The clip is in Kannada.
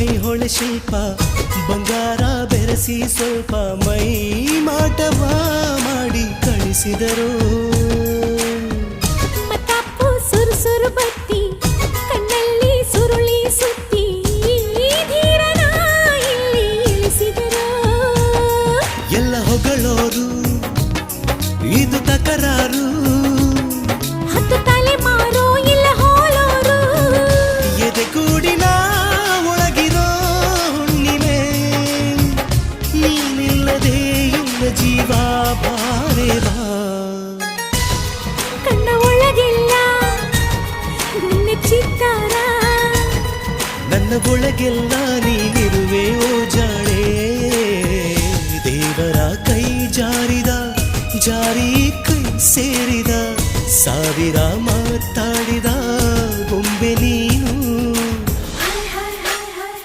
ಐಹೊಳೆ ಶಿಲ್ಪ ಬಂಗಾರ ಬೆರೆಸಿ ಸ್ವಲ್ಪ ಮೈ ಮಾಟವ ಮಾಡಿ ಕಳಿಸಿದರು. ಮತ್ತಾಪು ಸುರು ಬತ್ತಿ ಕಣ್ಣಲ್ಲಿ ಸುರುಳಿ ಸುತ್ತಿ ಧೀರನ ಇಲ್ಲಿ ಇಳಿಸಿದರು. ಎಲ್ಲ ಹೊಗಳೋರು ಇದು ತಕರಾರು, ಹತ್ತು ತಲೆ ಮಾರೋ ಇಲ್ಲ ಹೋಲೋರು. ಎದೆಗೂಡಿನ ಒಳಗಿರೋ ಹುಣ್ಣಿಮೆ ನೀನಿಲ್ಲದೆ ಇಲ್ಲ ಜೀವ ಬಾರೆ ಬಾ. ಕಣ್ಣ ಒಳಗೆಲ್ಲ ನಿನ್ನ ಚಿತ್ತಾರ, ನನ್ನ ಒಳಗೆಲ್ಲ ನೀನಿರುವೆ ಓ ಜಾಣೆ. ದೇವರ ಕೈ ಜಾರಿದ ಜಾರಿ ಕೈ ಸೇರಿದ ಸಾವಿರ